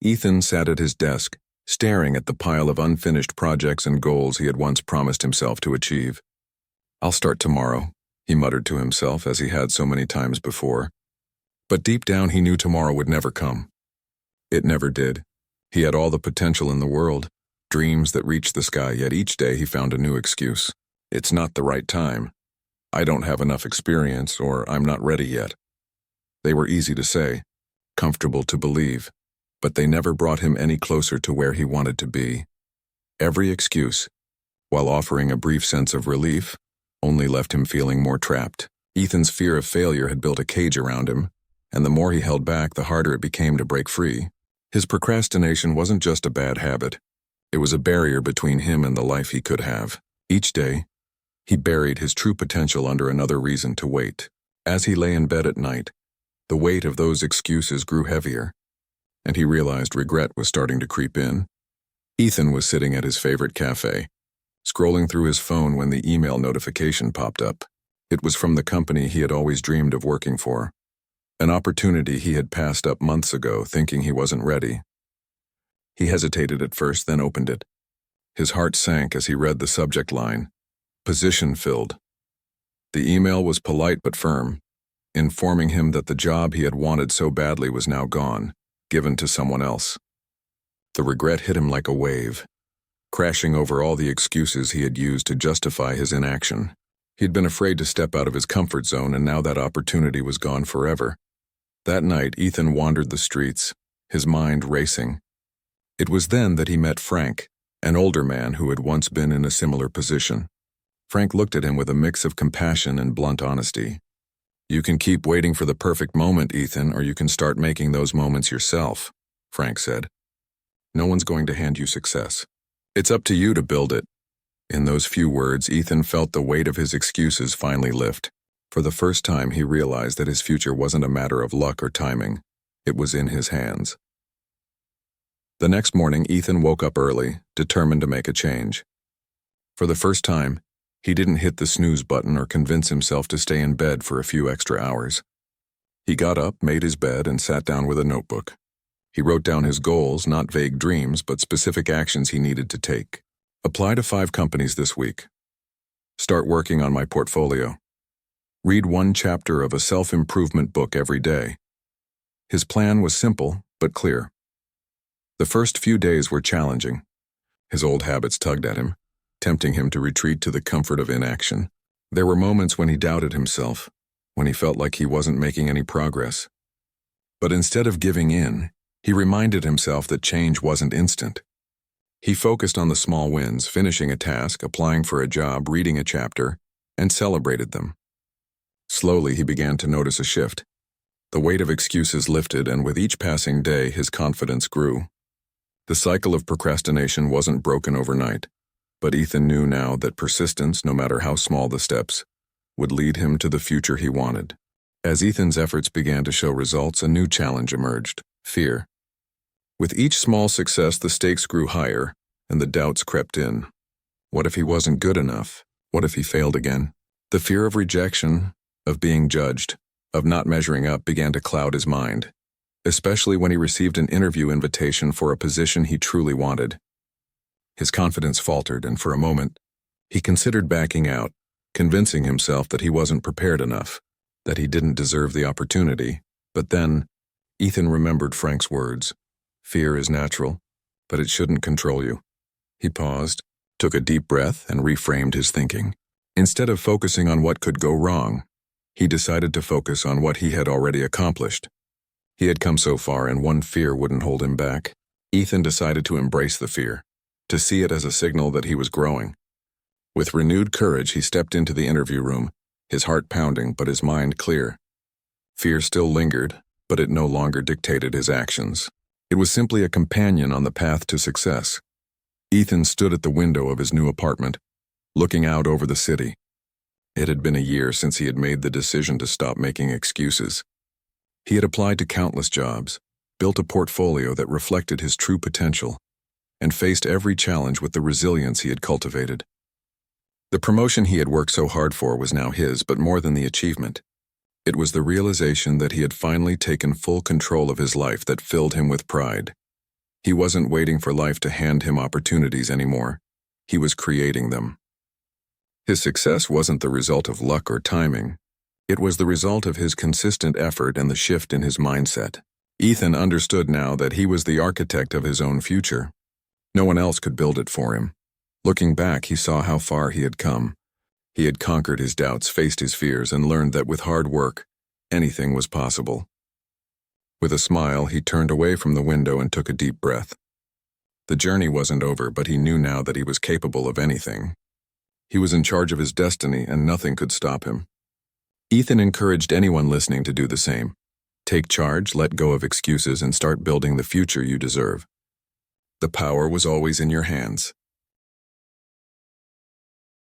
Ethan sat at his desk, staring at the pile of unfinished projects and goals he had once promised himself to achieve. "I'll start tomorrow," he muttered to himself as he had so many times before. But deep down he knew tomorrow would never come. It never did. He had all the potential in the world, dreams that reached the sky, yet each day he found a new excuse. "It's not the right time. I don't have enough experience," or "I'm not ready yet." They were easy to say, comfortable to believe, but they never brought him any closer to where he wanted to be. Every excuse, while offering a brief sense of relief, only left him feeling more trapped. Ethan's fear of failure had built a cage around him, and the more he held back, the harder it became to break free. His procrastination wasn't just a bad habit. It was a barrier between him and the life he could have. Each day, he buried his true potential under another reason to wait. As he lay in bed at night, the weight of those excuses grew heavier, and he realized regret was starting to creep in. Ethan was sitting at his favorite cafe, scrolling through his phone when the email notification popped up. It was from the company he had always dreamed of working for, an opportunity he had passed up months ago, thinking he wasn't ready. He hesitated at first, then opened it. His heart sank as he read the subject line, "Position filled." The email was polite but firm, informing him that the job he had wanted so badly was now gone, given to someone else. The regret hit him like a wave, crashing over all the excuses he had used to justify his inaction. He'd been afraid to step out of his comfort zone, and now that opportunity was gone forever. That night, Ethan wandered the streets, his mind racing. It was then that he met Frank, an older man who had once been in a similar position. Frank looked at him with a mix of compassion and blunt honesty. "You can keep waiting for the perfect moment, Ethan, or you can start making those moments yourself," Frank said. "No one's going to hand you success. It's up to you to build it." In those few words, Ethan felt the weight of his excuses finally lift. For the first time, he realized that his future wasn't a matter of luck or timing. It was in his hands. The next morning, Ethan woke up early, determined to make a change. For the first time, he didn't hit the snooze button or convince himself to stay in bed for a few extra hours. He got up, made his bed, and sat down with a notebook. He wrote down his goals, not vague dreams, but specific actions he needed to take. Apply to 5 companies this week. Start working on my portfolio. Read 1 chapter of a self-improvement book every day. His plan was simple, but clear. The first few days were challenging. His old habits tugged at him, tempting him to retreat to the comfort of inaction. There were moments when he doubted himself, when he felt like he wasn't making any progress. But instead of giving in, he reminded himself that change wasn't instant. He focused on the small wins, finishing a task, applying for a job, reading a chapter, and celebrated them. Slowly, he began to notice a shift. The weight of excuses lifted, and with each passing day, his confidence grew. The cycle of procrastination wasn't broken overnight, but Ethan knew now that persistence, no matter how small the steps, would lead him to the future he wanted. As Ethan's efforts began to show results, a new challenge emerged: fear. With each small success, the stakes grew higher, and the doubts crept in. What if he wasn't good enough? What if he failed again? The fear of rejection, of being judged, of not measuring up began to cloud his mind, especially when he received an interview invitation for a position he truly wanted. His confidence faltered, and for a moment, he considered backing out, convincing himself that he wasn't prepared enough, that he didn't deserve the opportunity. But then, Ethan remembered Frank's words: "Fear is natural, but it shouldn't control you." He paused, took a deep breath, and reframed his thinking. Instead of focusing on what could go wrong, he decided to focus on what he had already accomplished. He had come so far, and one fear wouldn't hold him back. Ethan decided to embrace the fear, to see it as a signal that he was growing. With renewed courage, he stepped into the interview room, his heart pounding but his mind clear. Fear still lingered, but it no longer dictated his actions. It was simply a companion on the path to success. Ethan stood at the window of his new apartment, looking out over the city. It had been a year since he had made the decision to stop making excuses. He had applied to countless jobs, built a portfolio that reflected his true potential, and faced every challenge with the resilience he had cultivated. The promotion he had worked so hard for was now his, but more than the achievement, it was the realization that he had finally taken full control of his life that filled him with pride. He wasn't waiting for life to hand him opportunities anymore. He was creating them. His success wasn't the result of luck or timing. It was the result of his consistent effort and the shift in his mindset. Ethan understood now that he was the architect of his own future. No one else could build it for him. Looking back, he saw how far he had come. He had conquered his doubts, faced his fears, and learned that with hard work, anything was possible. With a smile, he turned away from the window and took a deep breath. The journey wasn't over, but he knew now that he was capable of anything. He was in charge of his destiny, and nothing could stop him. Ethan encouraged anyone listening to do the same. Take charge, let go of excuses, and start building the future you deserve. The power was always in your hands.